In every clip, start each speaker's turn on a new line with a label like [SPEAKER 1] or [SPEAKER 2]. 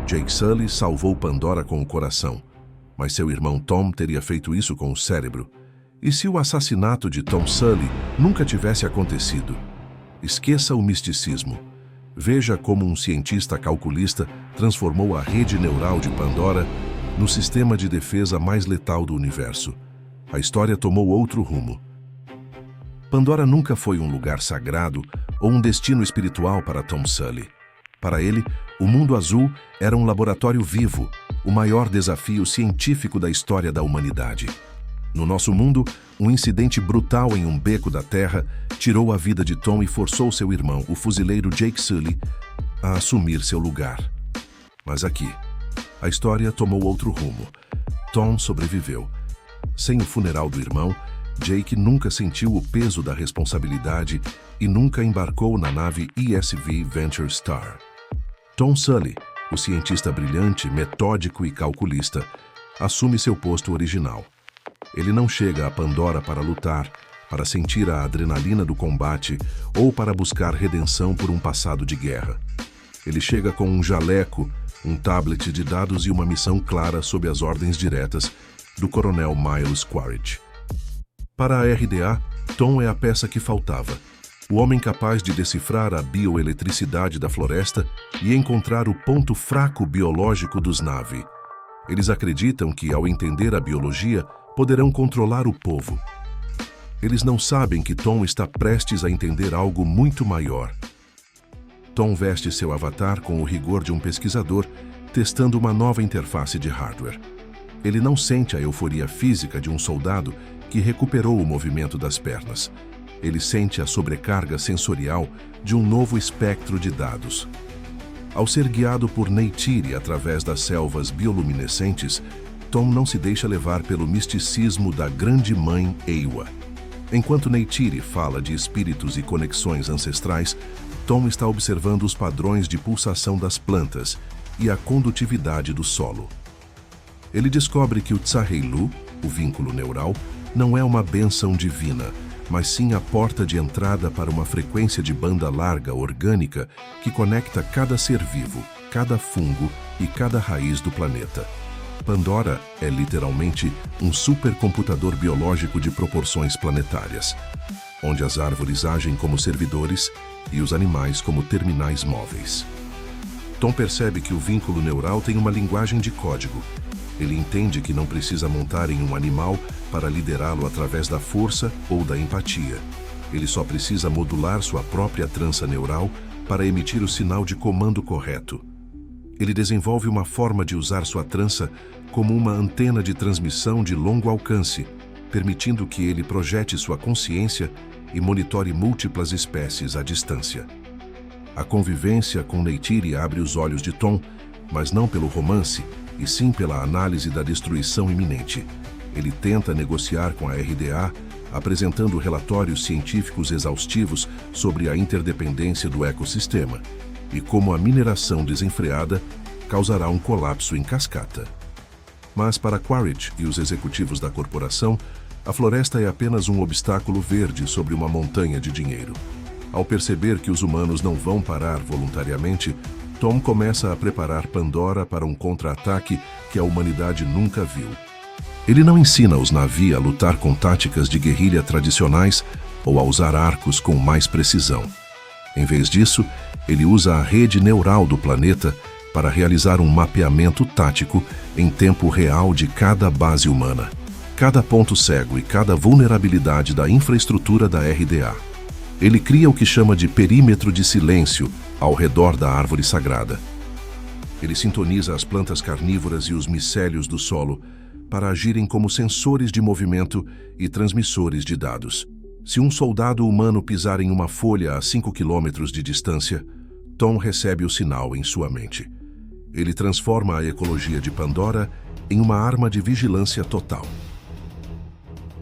[SPEAKER 1] Jake Sully salvou Pandora com o coração, mas seu irmão Tom teria feito isso com o cérebro. E se o assassinato de Tom Sully nunca tivesse acontecido? Esqueça o misticismo. Veja como um cientista calculista transformou a rede neural de Pandora no sistema de defesa mais letal do universo. A história tomou outro rumo. Pandora nunca foi um lugar sagrado ou um destino espiritual para Tom Sully. Para ele, o mundo azul era um laboratório vivo, o maior desafio científico da história da humanidade. No nosso mundo, um incidente brutal em um beco da Terra tirou a vida de Tom e forçou seu irmão, o fuzileiro Jake Sully, a assumir seu lugar. Mas aqui, a história tomou outro rumo. Tom sobreviveu. Sem o funeral do irmão, Jake nunca sentiu o peso da responsabilidade e nunca embarcou na nave ESV Venture Star. Tom Sully, o cientista brilhante, metódico e calculista, assume seu posto original. Ele não chega a Pandora para lutar, para sentir a adrenalina do combate ou para buscar redenção por um passado de guerra. Ele chega com um jaleco, um tablet de dados e uma missão clara sob as ordens diretas do coronel Miles Quaritch. Para a RDA, Tom é a peça que faltava. O homem capaz de decifrar a bioeletricidade da floresta e encontrar o ponto fraco biológico dos Na'vi. Eles acreditam que, ao entender a biologia, poderão controlar o povo. Eles não sabem que Tom está prestes a entender algo muito maior. Tom veste seu avatar com o rigor de um pesquisador, testando uma nova interface de hardware. Ele não sente a euforia física de um soldado que recuperou o movimento das pernas. Ele sente a sobrecarga sensorial de um novo espectro de dados. Ao ser guiado por Neytiri através das selvas bioluminescentes, Tom não se deixa levar pelo misticismo da Grande Mãe Eywa. Enquanto Neytiri fala de espíritos e conexões ancestrais, Tom está observando os padrões de pulsação das plantas e a condutividade do solo. Ele descobre que o Tsaheilu, o vínculo neural, não é uma bênção divina, mas sim a porta de entrada para uma frequência de banda larga orgânica que conecta cada ser vivo, cada fungo e cada raiz do planeta. Pandora é literalmente um supercomputador biológico de proporções planetárias, onde as árvores agem como servidores e os animais como terminais móveis. Tom percebe que o vínculo neural tem uma linguagem de código. Ele entende que não precisa montar em um animal para liderá-lo através da força ou da empatia. Ele só precisa modular sua própria trança neural para emitir o sinal de comando correto. Ele desenvolve uma forma de usar sua trança como uma antena de transmissão de longo alcance, permitindo que ele projete sua consciência e monitore múltiplas espécies à distância. A convivência com Neytiri abre os olhos de Tom, mas não pelo romance, e sim pela análise da destruição iminente. Ele tenta negociar com a RDA, apresentando relatórios científicos exaustivos sobre a interdependência do ecossistema e como a mineração desenfreada causará um colapso em cascata. Mas para Quaritch e os executivos da corporação, a floresta é apenas um obstáculo verde sobre uma montanha de dinheiro. Ao perceber que os humanos não vão parar voluntariamente, Tom começa a preparar Pandora para um contra-ataque que a humanidade nunca viu. Ele não ensina os Na'vi a lutar com táticas de guerrilha tradicionais ou a usar arcos com mais precisão. Em vez disso, ele usa a rede neural do planeta para realizar um mapeamento tático em tempo real de cada base humana, cada ponto cego e cada vulnerabilidade da infraestrutura da RDA. Ele cria o que chama de perímetro de silêncio ao redor da árvore sagrada. Ele sintoniza as plantas carnívoras e os micélios do solo para agirem como sensores de movimento e transmissores de dados. Se um soldado humano pisar em uma folha a 5 quilômetros de distância, Tom recebe o sinal em sua mente. Ele transforma a ecologia de Pandora em uma arma de vigilância total.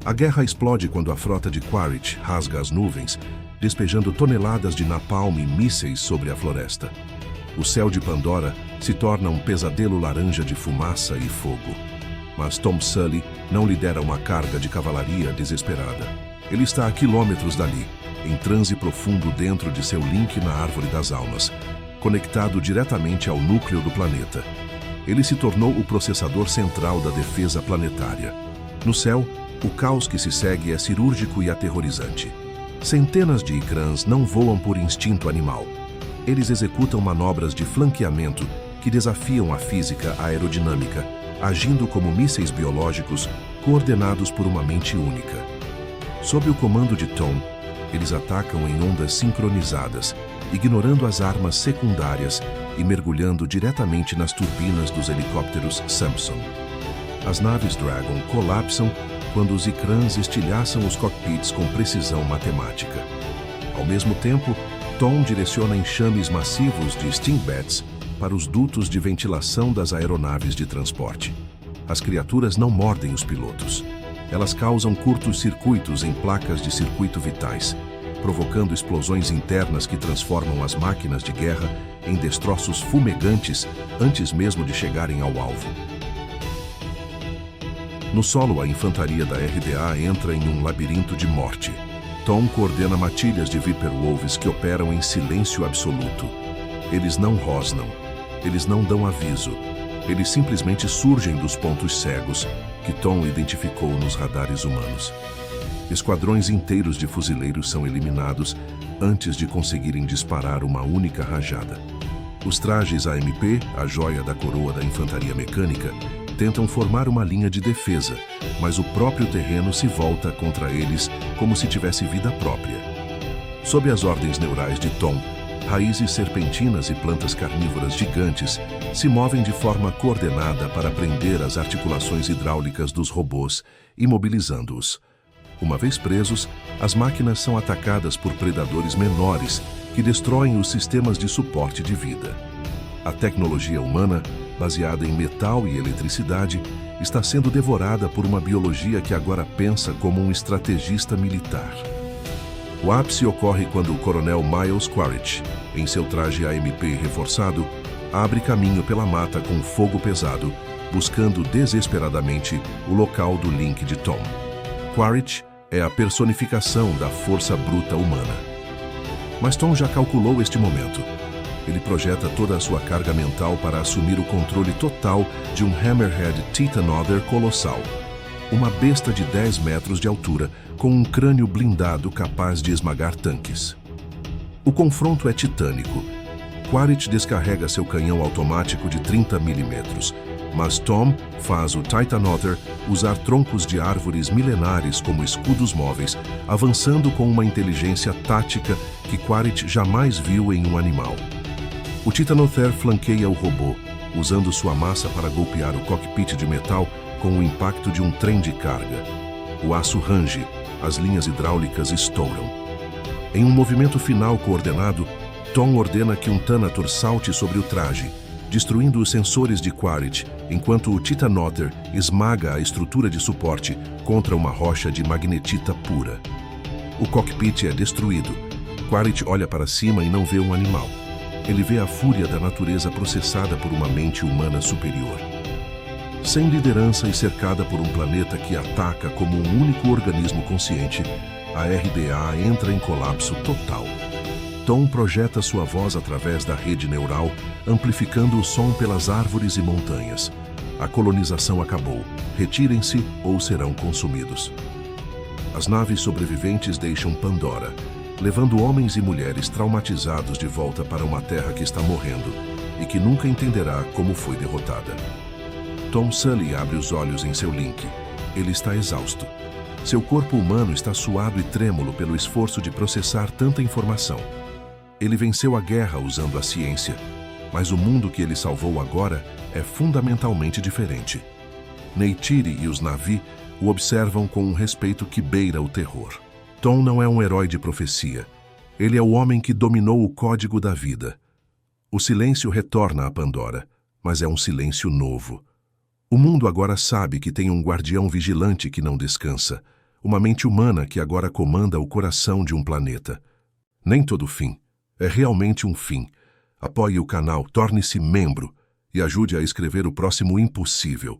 [SPEAKER 1] A guerra explode quando a frota de Quaritch rasga as nuvens, despejando toneladas de napalm e mísseis sobre a floresta. O céu de Pandora se torna um pesadelo laranja de fumaça e fogo. Mas Tom Sully não lidera uma carga de cavalaria desesperada. Ele está a quilômetros dali, em transe profundo dentro de seu link na Árvore das Almas, conectado diretamente ao núcleo do planeta. Ele se tornou o processador central da defesa planetária. No céu, o caos que se segue é cirúrgico e aterrorizante. Centenas de Ikrans não voam por instinto animal. Eles executam manobras de flanqueamento que desafiam a física aerodinâmica, agindo como mísseis biológicos coordenados por uma mente única. Sob o comando de Tom, eles atacam em ondas sincronizadas, ignorando as armas secundárias e mergulhando diretamente nas turbinas dos helicópteros Samson. As naves Dragon colapsam quando os Ikrans estilhaçam os cockpits com precisão matemática. Ao mesmo tempo, Tom direciona enxames massivos de Stingbats para os dutos de ventilação das aeronaves de transporte. As criaturas não mordem os pilotos. Elas causam curtos circuitos em placas de circuito vitais, provocando explosões internas que transformam as máquinas de guerra em destroços fumegantes antes mesmo de chegarem ao alvo. No solo, a infantaria da RDA entra em um labirinto de morte. Tom coordena matilhas de Viper Wolves que operam em silêncio absoluto. Eles não rosnam. Eles não dão aviso. Eles simplesmente surgem dos pontos cegos que Tom identificou nos radares humanos. Esquadrões inteiros de fuzileiros são eliminados antes de conseguirem disparar uma única rajada. Os trajes AMP, a joia da coroa da infantaria mecânica, tentam formar uma linha de defesa, mas o próprio terreno se volta contra eles como se tivesse vida própria. Sob as ordens neurais de Tom, raízes serpentinas e plantas carnívoras gigantes se movem de forma coordenada para prender as articulações hidráulicas dos robôs, imobilizando-os. Uma vez presos, as máquinas são atacadas por predadores menores que destroem os sistemas de suporte de vida. A tecnologia humana, baseada em metal e eletricidade, está sendo devorada por uma biologia que agora pensa como um estrategista militar. O ápice ocorre quando o coronel Miles Quaritch, em seu traje AMP reforçado, abre caminho pela mata com fogo pesado, buscando desesperadamente o local do link de Tom. Quaritch é a personificação da força bruta humana. Mas Tom já calculou este momento. Ele projeta toda a sua carga mental para assumir o controle total de um Hammerhead Titanother colossal. Uma besta de 10 metros de altura, com um crânio blindado capaz de esmagar tanques. O confronto é titânico. Quaritch descarrega seu canhão automático de 30 mm, mas Tom faz o Titanother usar troncos de árvores milenares como escudos móveis, avançando com uma inteligência tática que Quaritch jamais viu em um animal. O Titanother flanqueia o robô, usando sua massa para golpear o cockpit de metal com o impacto de um trem de carga. O aço range, as linhas hidráulicas estouram. Em um movimento final coordenado, Tom ordena que um Thanator salte sobre o traje, destruindo os sensores de Quaritch, enquanto o Titanother esmaga a estrutura de suporte contra uma rocha de magnetita pura. O cockpit é destruído. Quaritch olha para cima e não vê um animal. Ele vê a fúria da natureza processada por uma mente humana superior. Sem liderança e cercada por um planeta que ataca como um único organismo consciente, a RDA entra em colapso total. Tom projeta sua voz através da rede neural, amplificando o som pelas árvores e montanhas. A colonização acabou. Retirem-se ou serão consumidos. As naves sobreviventes deixam Pandora, levando homens e mulheres traumatizados de volta para uma terra que está morrendo e que nunca entenderá como foi derrotada. Tom Sully abre os olhos em seu link. Ele está exausto. Seu corpo humano está suado e trêmulo pelo esforço de processar tanta informação. Ele venceu a guerra usando a ciência, mas o mundo que ele salvou agora é fundamentalmente diferente. Neytiri e os Na'vi o observam com um respeito que beira o terror. Tom não é um herói de profecia. Ele é o homem que dominou o código da vida. O silêncio retorna a Pandora, mas é um silêncio novo. O mundo agora sabe que tem um guardião vigilante que não descansa, uma mente humana que agora comanda o coração de um planeta. Nem todo fim é realmente um fim. Apoie o canal, torne-se membro e ajude a escrever o próximo impossível.